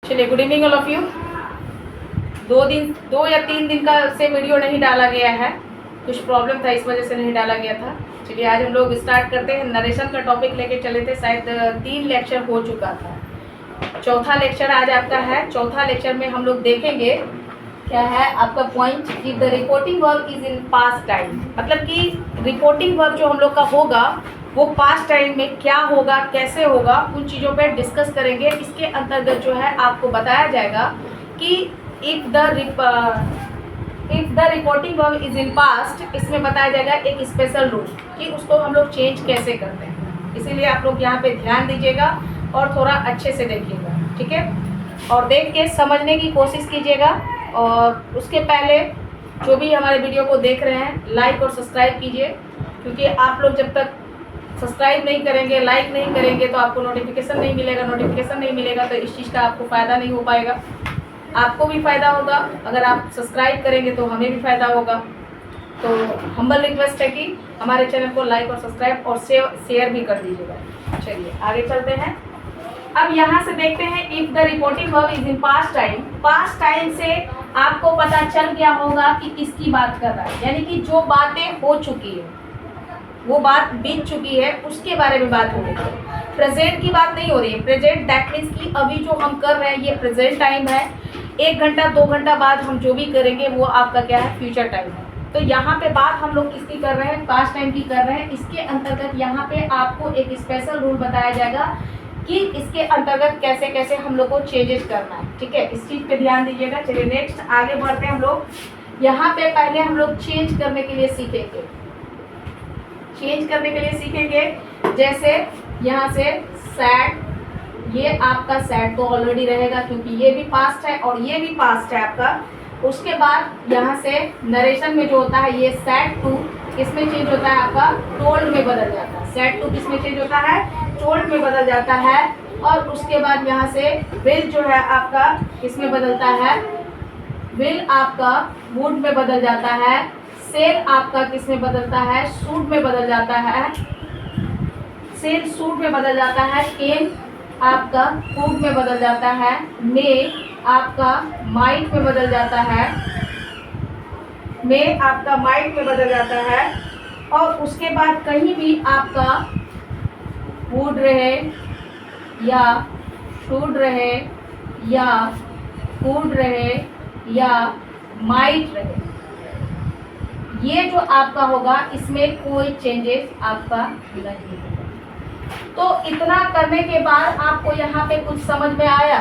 चलिए, good evening all of you. 2 या 3 दिन का से वीडियो नहीं डाला गया है, कुछ प्रॉब्लम था, इस वजह से नहीं डाला गया था। चलिए, आज हम लोग स्टार्ट करते हैं। नरेशन का टॉपिक लेके चले थे, शायद 3 लेक्चर हो चुका था। चौथा लेक्चर आज आपका है। चौथा लेक्चर में हम लोग देखेंगे क्या है आपका पॉइंट कि the reporting verb is in past time. मतलब कि रिपोर्टिंग वर्ब जो हम लोग का होगा वो पास्ट टाइम में क्या होगा, कैसे होगा, उन चीज़ों पे डिस्कस करेंगे। इसके अंतर्गत जो है आपको बताया जाएगा कि if the reporting verb is in past, इसमें बताया जाएगा एक स्पेशल रूल कि उसको हम लोग चेंज कैसे करते हैं। इसीलिए आप लोग यहाँ पे ध्यान दीजिएगा और थोड़ा अच्छे से देखिएगा, ठीक है। और देख के समझने की कोशिश कीजिएगा। और उसके पहले जो भी हमारे वीडियो को देख रहे हैं, लाइक और सब्सक्राइब कीजिए, क्योंकि आप लोग जब तक सब्सक्राइब नहीं करेंगे, लाइक नहीं करेंगे, तो आपको नोटिफिकेशन नहीं मिलेगा। नोटिफिकेशन नहीं मिलेगा तो इस चीज़ का आपको फ़ायदा नहीं हो पाएगा। आपको भी फ़ायदा होगा अगर आप सब्सक्राइब करेंगे, तो हमें भी फ़ायदा होगा। तो हम्बल रिक्वेस्ट है कि हमारे चैनल को लाइक और सब्सक्राइब और शेयर भी कर दीजिएगा। चलिए आगे चलते हैं। अब यहाँ से देखते हैं, if the reporting verb is in past time. Past time से आपको पता चल गया होगा कि किसकी बात कर रहा है, यानी कि जो बातें हो चुकी है, वो बात बीत चुकी है, उसके बारे में बात हो रही है। प्रेजेंट की बात नहीं हो रही है। प्रेजेंट दैट मीन्स कि अभी जो हम कर रहे हैं ये प्रेजेंट टाइम है। 1 घंटा 2 घंटा बाद हम जो भी करेंगे वो आपका क्या है, फ्यूचर टाइम है। तो यहाँ पे बात हम लोग किसकी कर रहे हैं, पास्ट टाइम की कर रहे हैं। इसके अंतर्गत यहाँ पे आपको एक स्पेशल रूल बताया जाएगा कि इसके अंतर्गत कैसे कैसे हम लोग को चेंजेस करना है, ठीक है। इस चीज़ पे ध्यान दीजिएगा। चलिए नेक्स्ट आगे बढ़ते हैं हम लोग। यहाँ पे पहले हम लोग चेंज करने के लिए सीखेंगे। चेंज करने के लिए सीखेंगे, जैसे यहाँ से सैड, ये आपका सैड तो ऑलरेडी रहेगा क्योंकि ये भी पास्ट है और ये भी पास्ट है आपका। उसके बाद यहाँ से नरेशन में जो होता है, ये सैड टू किसमें चेंज होता है, आपका टोल्ड में बदल जाता है। सैड टू किसमें चेंज होता है, टोल्ड में बदल जाता है। और उसके बाद यहाँ से विल जो है आपका किसमें बदलता है, विल आपका वुड में बदल जाता है। सेल आपका किस में बदलता है, सूट में बदल जाता है। सेल सूट में बदल जाता है। केन आपका फूड में बदल जाता है। मे आपका माइट में बदल जाता है। मे आपका माइट में बदल जाता है। और उसके बाद कहीं भी आपका वुड रहे या शूड रहे या फूड रहे या माइट रहे, ये जो आपका होगा इसमें कोई चेंजेस आपका नहीं होगा। तो इतना करने के बाद आपको यहाँ पे कुछ समझ में आया?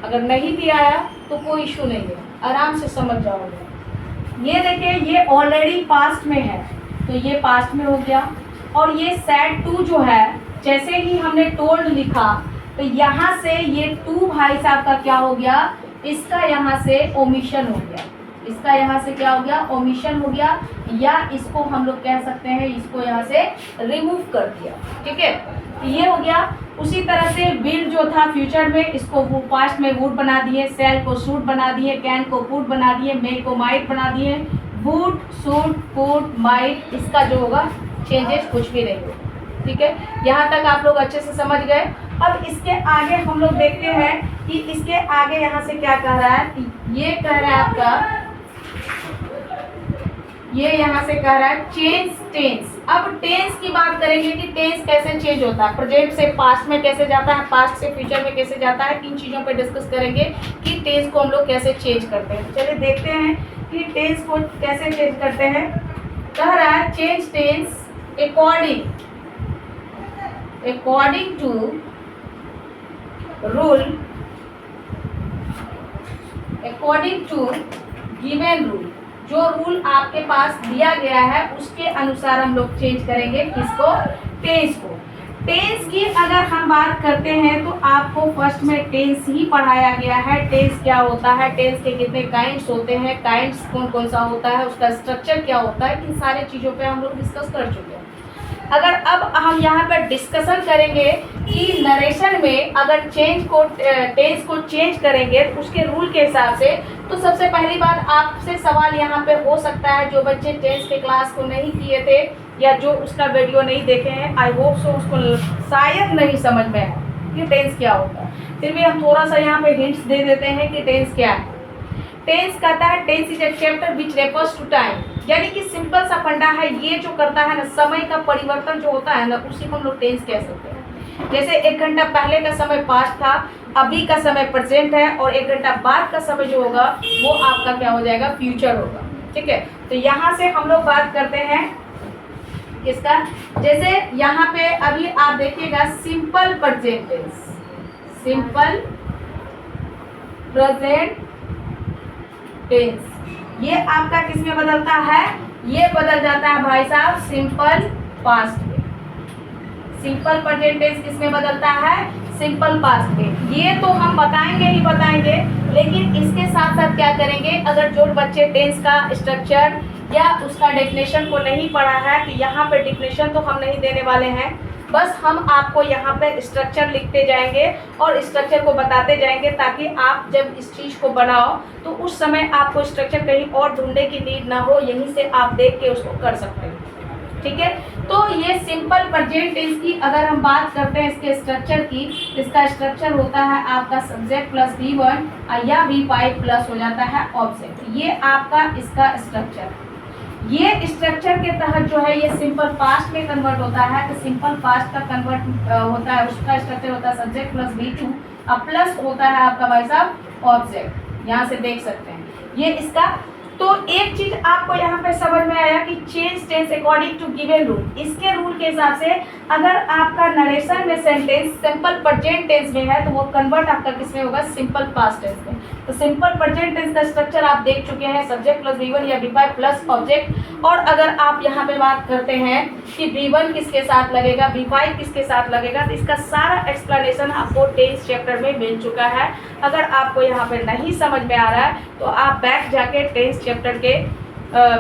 अगर नहीं भी आया तो कोई इशू नहीं है, आराम से समझ जाओगे। ये देखिए, ये ऑलरेडी पास्ट में है तो ये पास्ट में हो गया। और ये सैड टू जो है, जैसे ही हमने टोल्ड लिखा तो यहाँ से ये टू भाई साहब का क्या हो गया, इसका यहाँ से ओमिशन हो गया। इसका यहाँ से क्या हो गया, ओमिशन हो गया, या इसको हम लोग कह सकते हैं इसको यहाँ से रिमूव कर दिया, ठीक है। तो ये हो गया। उसी तरह से विल जो था फ्यूचर में, इसको पास्ट में वुड बना दिए, सेल को सूट बना दिए, कैन को फूड बना दिए, मे को माइट बना दिए। वुड, सूट, फूड, माइट, इसका जो होगा चेंजेस कुछ भी नहीं होगा, ठीक है। यहाँ तक आप लोग अच्छे से समझ गए। अब इसके आगे हम लोग देखते हैं कि इसके आगे यहाँ से क्या कह रहा है। ये कह रहा है आपका, ये यहाँ से कह रहा है चेंज टेंस। अब टेंस की बात करेंगे कि टेंस कैसे चेंज होता है, प्रेजेंट से पास्ट में कैसे जाता है, पास्ट से फ्यूचर में कैसे जाता है। इन चीज़ों पे डिस्कस करेंगे कि टेंस को हम लोग कैसे चेंज करते हैं। चलिए देखते हैं कि टेंस को कैसे चेंज करते हैं। कह रहा है change tense according to rule, according to given rule. जो रूल आपके पास दिया गया है उसके अनुसार हम लोग चेंज करेंगे किसको, टेंस को। टेंस की अगर हम बात करते हैं तो आपको फर्स्ट में टेंस ही पढ़ाया गया है। टेंस क्या होता है, टेंस के कितने काइंड्स होते हैं, काइंड्स कौन कौन सा होता है, उसका स्ट्रक्चर क्या होता है, इन सारे चीज़ों पे हम लोग डिस्कस कर चुके हैं। अगर अब हम यहाँ पर डिस्कशन करेंगे कि नरेशन में अगर टेंस को चेंज करेंगे तो उसके रूल के हिसाब से, तो सबसे पहली बात आपसे सवाल यहाँ पे हो सकता है, जो बच्चे टेंस के क्लास को नहीं किए थे या जो उसका वीडियो नहीं देखे हैं, आई होप सो उसको शायद नहीं समझ में है। कि टेंस क्या होता है। फिर भी हम थोड़ा सा यहाँ पे हिंट्स दे देते हैं कि टेंस क्या है। टेंस कहता है tense is a chapter which refers to time, यानी कि सिंपल सा फंडा है, ये जो करता है ना समय का परिवर्तन जो होता है ना, उसी को हम लोग टेंस कह सकते हैं। जैसे 1 घंटा पहले का समय पास्ट था, अभी का समय प्रेजेंट है, और 1 घंटा बाद का समय जो होगा वो आपका क्या हो जाएगा, फ्यूचर होगा। ठीक है, तो यहाँ से हम लोग बात करते हैं इसका। जैसे यहाँ पे अभी आप देखिएगा simple present tense, simple present tense, ये आपका किस में बदलता है, ये बदल जाता है भाई साहब सिंपल पास्ट में। सिंपल प्रेजेंट टेंस किस में बदलता है, सिंपल पास्ट में। ये तो हम बताएंगे ही बताएंगे, लेकिन इसके साथ साथ क्या करेंगे, अगर जो बच्चे टेंस का स्ट्रक्चर या उसका डेफिनेशन को नहीं पढ़ा है, तो यहाँ पे डेफिनेशन तो हम नहीं देने वाले हैं, बस हम आपको यहाँ पे स्ट्रक्चर लिखते जाएंगे और स्ट्रक्चर को बताते जाएंगे, ताकि आप जब इस चीज़ को बनाओ तो उस समय आपको स्ट्रक्चर कहीं और ढूंढने की नीड ना हो, यहीं से आप देख के उसको कर सकते हैं। ठीक है, तो ये सिंपल प्रेजेंट टेंस की अगर हम बात करते हैं इसके स्ट्रक्चर की, इसका स्ट्रक्चर होता है आपका सब्जेक्ट प्लस V1 या V5 प्लस हो जाता है ऑब्जेक्ट। ये आपका इसका स्ट्रक्चर, ये स्ट्रक्चर के तहत जो है ये सिंपल पास्ट में कन्वर्ट होता है। तो सिंपल पास्ट का कन्वर्ट होता है, उसका स्ट्रक्चर होता है सब्जेक्ट प्लस V2 और प्लस होता है आपका भाई साहब ऑब्जेक्ट। यहाँ से देख सकते हैं ये इसका। तो एक चीज आपको यहाँ पे समझ में आया कि change tense according to given rule, इसके रूल के हिसाब से अगर आपका नरेशन में सेंटेंस सिंपल प्रेजेंट टेंस में है तो वो कन्वर्ट आपका किस में होगा, सिंपल पास्ट टेंस में। तो सिंपल प्रेजेंट टेंस का स्ट्रक्चर आप देख चुके हैं, सब्जेक्ट प्लस V1 या V5 प्लस ऑब्जेक्ट। और अगर आप यहाँ पे बात करते हैं कि V1 किसके साथ लगेगा, V5 किसके साथ लगेगा, तो इसका सारा एक्सप्लेनेशन आपको टेंस चैप्टर में मिल चुका है। अगर आपको यहाँ पे नहीं समझ में आ रहा है तो आप बैक जाके टेंस चैप्टर के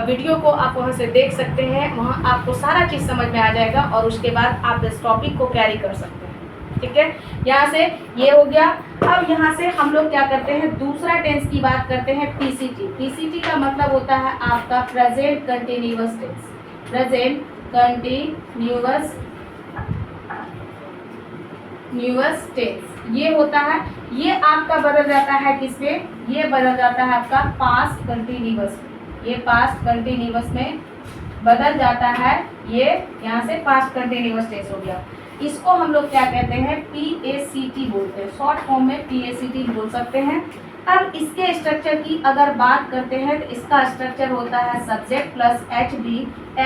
वीडियो को आप वहाँ से देख सकते हैं, वहाँ आपको सारा चीज़ समझ में आ जाएगा और उसके बाद आप इस टॉपिक को कैरी कर सकते हैं। ठीक है, यहाँ से ये हो गया। अब यहाँ से हम लोग क्या करते हैं, दूसरा टेंस की बात करते हैं, PCT। PCT का मतलब होता है आपका present continuous tense, present continuous tense ये होता है। ये आपका बदल जाता है किसमें, ये बदल जाता है आपका पास्ट कंटिन्यूअस में। ये पास्ट कंटिन्यूअस में बदल जाता है, ये यहाँ से पास्ट कंटिन्यूअस टेंस हो गया। इसको हम लोग क्या कहते हैं, PACT बोलते हैं, शॉर्ट फॉर्म में PACT बोल सकते हैं। अब इसके स्ट्रक्चर की अगर बात करते हैं तो इसका स्ट्रक्चर होता है सब्जेक्ट प्लस HB।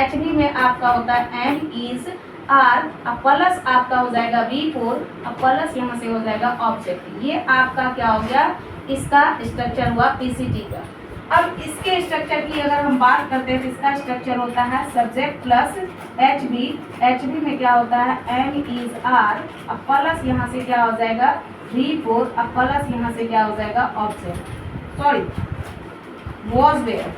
HB में आपका होता है M is R, अब प्लस आपका हो जाएगा V4, अब प्लस यहाँ से हो जाएगा ऑब्जेक्ट। ये आपका क्या हो गया, इसका स्ट्रक्चर हुआ PCT का। अब इसके स्ट्रक्चर की अगर हम बात करते हैं तो इसका स्ट्रक्चर होता है सब्जेक्ट प्लस HB। HB में क्या होता है M is R, अब प्लस यहाँ से क्या हो जाएगा V4, अब प्लस यहाँ से क्या हो जाएगा ऑब्जेक्ट, सॉरी was there,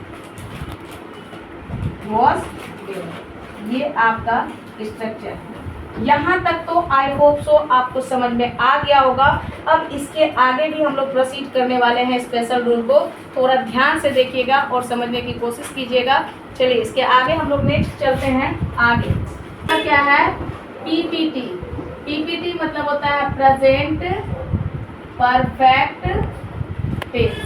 ये आपका स्ट्रक्चर है। यहाँ तक तो आई होप सो आपको समझ में आ गया होगा। अब इसके आगे भी हम लोग प्रोसीड करने वाले हैं स्पेशल रूल को, थोड़ा ध्यान से देखिएगा और समझने की कोशिश कीजिएगा। चलिए इसके आगे हम लोग नेक्स्ट चलते हैं आगे। क्या है PPT। PPT मतलब होता है प्रेजेंट परफेक्ट टेंस।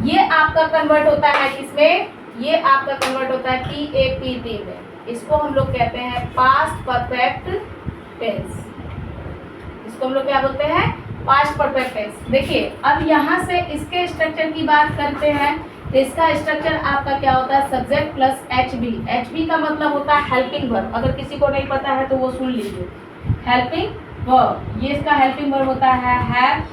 ये आपका कन्वर्ट होता है किसमें, ये आपका कन्वर्ट होता है PAPT में। इसको हम लोग कहते हैं पास्ट परफेक्ट टेंस। इसको हम लोग क्या बोलते हैं, पास्ट परफेक्ट टेंस। देखिए अब यहाँ से इसके स्ट्रक्चर की बात करते हैं तो इसका स्ट्रक्चर आपका क्या होता है सब्जेक्ट प्लस HB। HB का मतलब होता है हेल्पिंग वर्ब। अगर किसी को नहीं पता है तो वो सुन लीजिए, हेल्पिंग वर्ब। ये इसका हेल्पिंग वर्ब होता है हैव,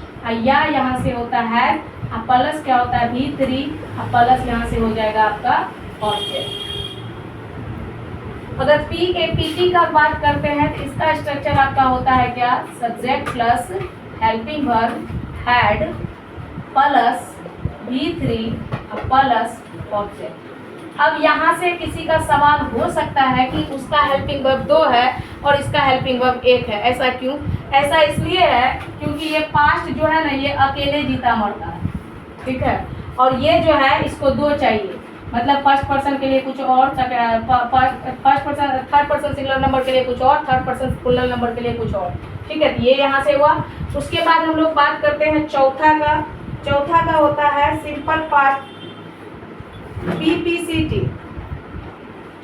या यहाँ से होता है प्लस क्या होता है V3, प्लस यहाँ से हो जाएगा आपका ऑब्जेक्ट। अगर PAPT का बात करते हैं तो इसका स्ट्रक्चर आपका होता है क्या, subject plus helping verb had plus V3 plus object. अब यहाँ से किसी का सवाल हो सकता है कि उसका हेल्पिंग वर्ब 2 है और इसका हेल्पिंग वर्ब 1 है, ऐसा क्यों? ऐसा इसलिए है क्योंकि ये पास्ट जो है ना ये अकेले जीता मरता है, ठीक है, और ये जो है इसको 2 चाहिए। मतलब फर्स्ट पर्सन के लिए कुछ और, first person third person singular number के लिए कुछ और, थर्ड पर्सन प्लूरल नंबर के लिए कुछ और। ठीक है, ये यहाँ से हुआ। उसके बाद हम लोग बात करते हैं चौथा का। चौथा का होता है सिंपल पास्ट PPCT।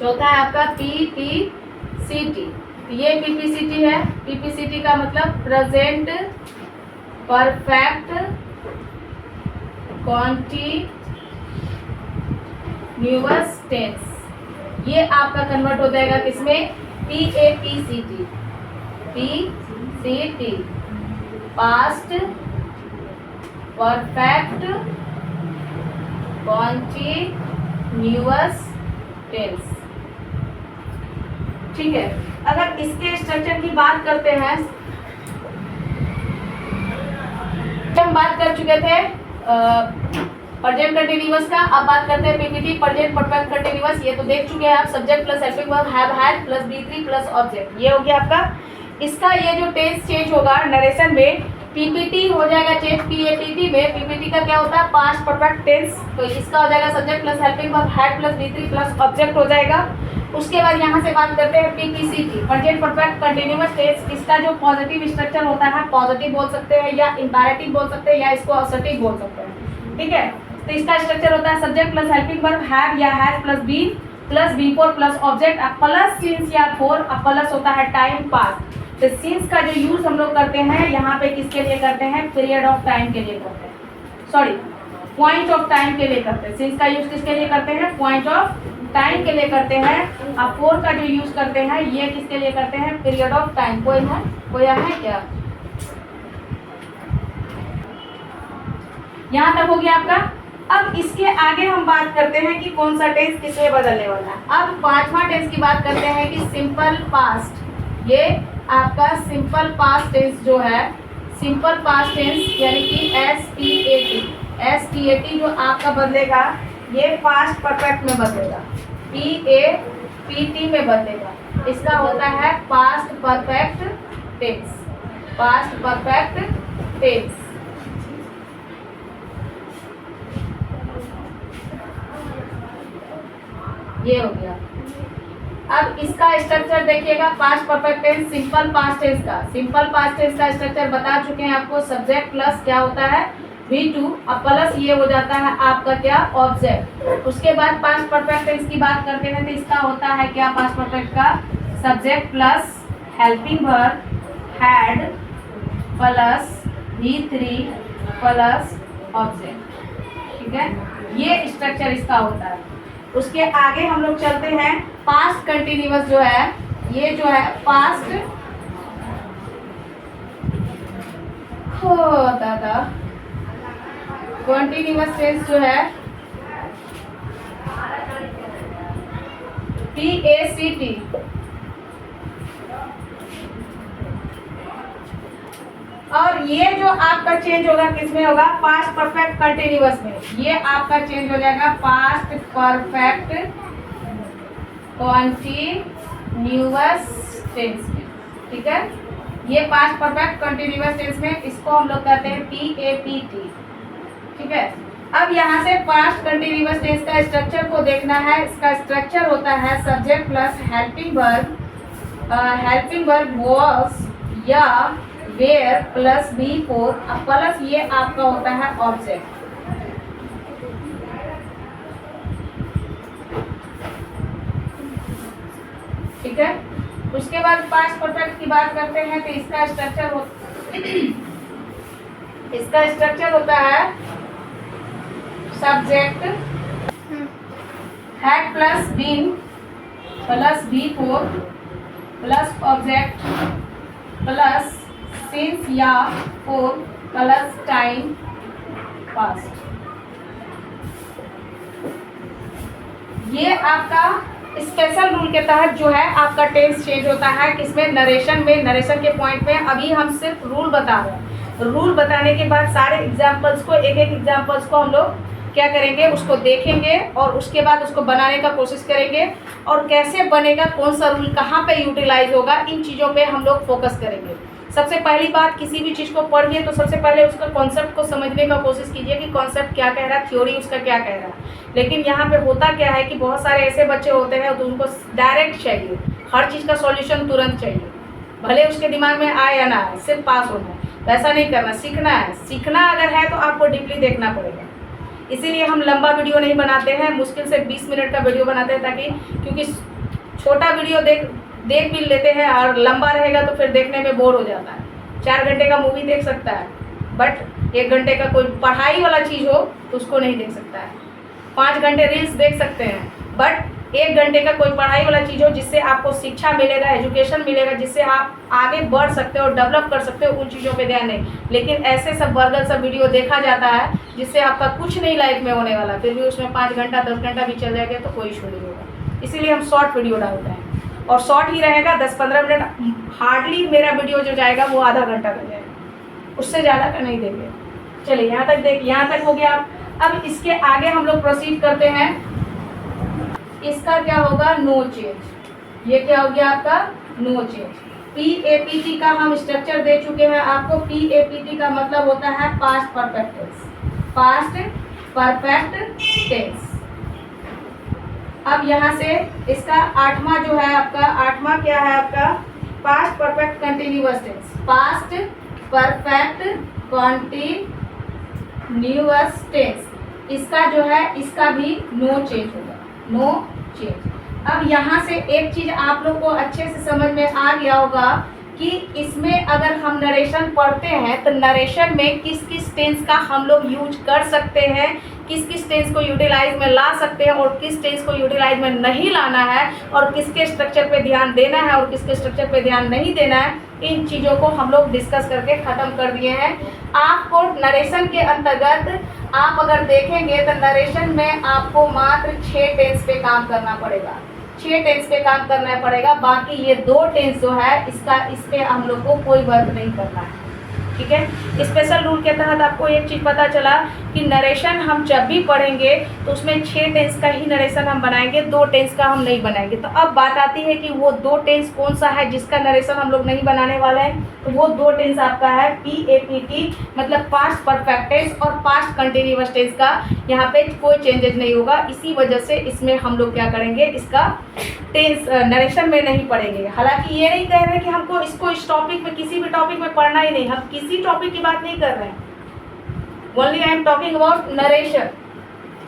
चौथा है आपका PPCT। ये PPCT है। PPCT का मतलब प्रेजेंट परफेक्ट कॉन्टिन्यूअस टेंस। ये आपका कन्वर्ट हो जाएगा किसमें? PAPCT। PCT past perfect continuous tense. ठीक है, अगर इसके स्ट्रक्चर की बात करते हैं, हम बात कर चुके थे प्रेजेंट कंटिन्यूअस का। अब बात करते हैं PPT प्रेजेंट परफेक्ट कंटिन्यूअस। ये तो देख चुके हैं आप, subject plus helping verb have had plus B3 plus object. ये हो गया आपका। इसका ये जो टेंस चेंज होगा नरेशन में, PPT हो जाएगा चेंज PAPT में। PPT का क्या होता है? Past perfect tense. तो इसका हो जाएगा subject plus helping verb had plus B3 plus object हो जाएगा। उसके बाद यहाँ से बात करते हैं PPCT present perfect continuous tense. इसका जो पॉजिटिव स्ट्रक्चर होता है, पॉजिटिव बोल सकते हैं या इंपैरेटिव बोल सकते हैं या इसको असर्टिव बोल सकते हैं। ठीक है, तो इसका स्ट्रक्चर होता है subject plus helping verb have या has plus be plus B4 plus object plus since या फॉर प्लस होता है टाइम पास। तो सिंस का जो यूज हम लोग करते हैं यहाँ पे किसके लिए करते हैं? पीरियड ऑफ टाइम के लिए करते हैं, सॉरी पॉइंट ऑफ टाइम के लिए करते हैं। सिंस का यूज किसके लिए करते हैं? पॉइंट ऑफ टाइम के लिए करते हैं। अब फोर का जो यूज करते हैं ये किसके लिए करते हैं? Period of time. कोई है क्या? यहाँ तक हो गया आपका। अब इसके आगे हम बात करते हैं कि कौन सा टेंस किसमें बदलने वाला है। अब पांचवा टेंस की बात करते हैं कि सिंपल पास्ट। ये आपका सिंपल पास्ट टेंस जो है, सिंपल पास्ट टेंस यानी कि SPAT जो आपका बदलेगा ये पास्ट परफेक्ट में बदलेगा, PAPT में बदलेगा। इसका होता है past perfect tense. Past perfect tense ये हो गया। अब इसका स्ट्रक्चर देखिएगा, past perfect tense simple past tense का। सिंपल पास्ट टेंस का स्ट्रक्चर बता चुके हैं आपको। सब्जेक्ट प्लस क्या होता है? V2 अब प्लस ये हो जाता है आपका क्या? ऑब्जेक्ट। उसके बाद पास्ट परफेक्ट टेंस की बात करते हैं तो इसका होता है क्या? पास्ट परफेक्ट का subject plus helping verb had plus V3 plus object. ठीक है, ये स्ट्रक्चर इसका होता है। उसके आगे हम लोग चलते हैं पास्ट कंटिन्यूअस जो है, ये जो है पास्ट हो दादा कंटिन्यूअस टेंस जो है PACT। और ये जो आपका चेंज होगा किसमें होगा? पास्ट परफेक्ट कंटिन्यूअस में। ये आपका चेंज हो जाएगा पास्ट परफेक्ट कंटिन्यूअस टेंस में। ठीक है, ये पास्ट परफेक्ट कंटिन्यूअस टेंस में, इसको हम लोग कहते हैं PAPT। ठीक है, अब यहाँ से पास्ट कंटिन्यूअस टेंस का स्ट्रक्चर को देखना है। इसका स्ट्रक्चर होता है subject plus helping verb was या वेयर प्लस B4 प्लस ये आपका होता है ऑब्जेक्ट। ठीक है, उसके बाद पास्ट परफेक्ट की बात करते हैं तो इसका स्ट्रक्चर होता है subject had plus been plus B4 plus object plus since या फॉर प्लस टाइम पास्ट। ये आपका स्पेशल रूल के तहत जो है आपका टेंस चेंज होता है किसमें? नरेशन में। नरेशन के पॉइंट में अभी हम सिर्फ रूल बता रहे हैं। रूल बताने के बाद सारे एग्जाम्पल्स को, एक एक एग्जाम्पल्स को हम लोग क्या करेंगे? उसको देखेंगे और उसके बाद उसको बनाने का कोशिश करेंगे और कैसे बनेगा, कौन सा रूल कहाँ पे यूटिलाइज होगा, इन चीज़ों पे हम लोग फोकस करेंगे। सबसे पहली बात, किसी भी चीज़ को पढ़िए तो सबसे पहले उसका कॉन्सेप्ट को समझने का कोशिश कीजिए कि कॉन्सेप्ट क्या कह रहा है, थ्योरी उसका क्या कह रहा है। लेकिन यहाँ पे होता क्या है कि बहुत सारे ऐसे बच्चे होते हैं तो उनको डायरेक्ट चाहिए, हर चीज़ का सॉल्यूशन तुरंत चाहिए, भले उसके दिमाग में आए या ना आए, सिर्फ पास होना है। वैसा नहीं करना, सीखना है। सीखना अगर है तो आपको डीपली देखना पड़ेगा। इसीलिए हम लंबा वीडियो नहीं बनाते हैं, मुश्किल से 20 मिनट का वीडियो बनाते हैं, ताकि क्योंकि छोटा वीडियो देख भी लेते हैं और लंबा रहेगा तो फिर देखने में बोर हो जाता है। 4 घंटे का मूवी देख सकता है, बट 1 घंटे का कोई पढ़ाई वाला चीज़ हो तो उसको नहीं देख सकता है। 5 घंटे रील्स देख सकते हैं, बट 1 घंटे का कोई पढ़ाई वाला चीज़ हो जिससे आपको शिक्षा मिलेगा, एजुकेशन मिलेगा, जिससे आप आगे बढ़ सकते हो, डेवलप कर सकते हो, उन चीज़ों पे ध्यान नहीं। लेकिन ऐसे सब बर्गर सब वीडियो देखा जाता है जिससे आपका कुछ नहीं लाइफ में होने वाला, फिर भी उसमें 5 घंटा 10 घंटा भी चल जाएगा तो कोई इशू नहीं होगा। इसीलिए हम शॉर्ट वीडियो डालते हैं, और शॉर्ट ही रहेगा, 10-15 मिनट। हार्डली मेरा वीडियो जो जाएगा वो आधा घंटा का जाएगा, उससे ज़्यादा का नहीं देंगे। चलिए यहाँ तक हो गया। अब इसके आगे हम लोग प्रोसीड करते हैं। इसका क्या होगा, नो चेंज। ये क्या हो गया आपका, नो चेंज। PAPT का हम स्ट्रक्चर दे चुके हैं आपको। PAPT का मतलब होता है past perfect tense, past perfect tense. अब यहाँ से इसका 8वां जो है आपका, 8वां क्या है आपका, past perfect continuous tense. Past perfect continuous tense, इसका जो है, इसका भी नो चेंज होगा, नो चेंज। अब यहाँ से एक चीज़ आप लोग को अच्छे से समझ में आ गया होगा कि इसमें अगर हम नरेशन पढ़ते हैं तो नरेशन में किस किस टेंस का हम लोग यूज कर सकते हैं, किस किस टेंस को यूटिलाइज में ला सकते हैं और किस टेंस को यूटिलाइज में नहीं लाना है, और किसके स्ट्रक्चर पे ध्यान देना है और किसके स्ट्रक्चर पे ध्यान नहीं देना है। इन चीज़ों को हम लोग डिस्कस करके ख़त्म कर दिए हैं। आपको नरेशन के अंतर्गत आप अगर देखेंगे तो नरेशन में आपको मात्र 6 टेंस पे काम करना पड़ेगा, 6 टेंस पे काम करना पड़ेगा। बाकी ये 2 टेंस जो है इस पे हम लोग को कोई वर्क नहीं करना है, ठीक है। स्पेशल रूल के तहत आपको एक चीज़ पता चला कि नरेशन हम जब भी पढ़ेंगे तो उसमें 6 टेंस का ही नरेशन हम बनाएंगे, 2 टेंस का हम नहीं बनाएंगे। तो अब बात आती है कि वो 2 टेंस कौन सा है जिसका नरेशन हम लोग नहीं बनाने वाले हैं। तो वो 2 टेंस आपका है PAPT, मतलब पास्ट परफेक्ट टेंस, और पास्ट कंटिन्यूअस टेंस का यहाँ पे कोई चेंजेस नहीं होगा। इसी वजह से इसमें हम लोग क्या करेंगे, इसका टेंस नरेशन में नहीं पढ़ेंगे। हालांकि ये नहीं कह रहे कि हमको इसको इस टॉपिक में, किसी भी टॉपिक में पढ़ना ही नहीं, हम किसी टॉपिक की बात नहीं कर रहे हैं। Only I am talking about narration.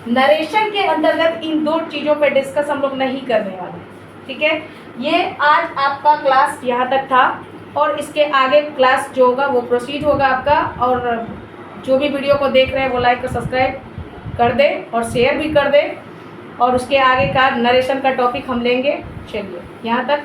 Narration के अंतर्गत इन 2 चीज़ों पे डिस्कस हम लोग नहीं करने वाले, ठीक है। ये आज आपका क्लास यहाँ तक था, और इसके आगे क्लास जो होगा वो प्रोसीड होगा आपका। और जो भी वीडियो को देख रहे हैं वो लाइक और सब्सक्राइब कर दे और शेयर भी कर दे, और उसके आगे का नरेशन का टॉपिक हम लेंगे। चलिए यहाँ तक।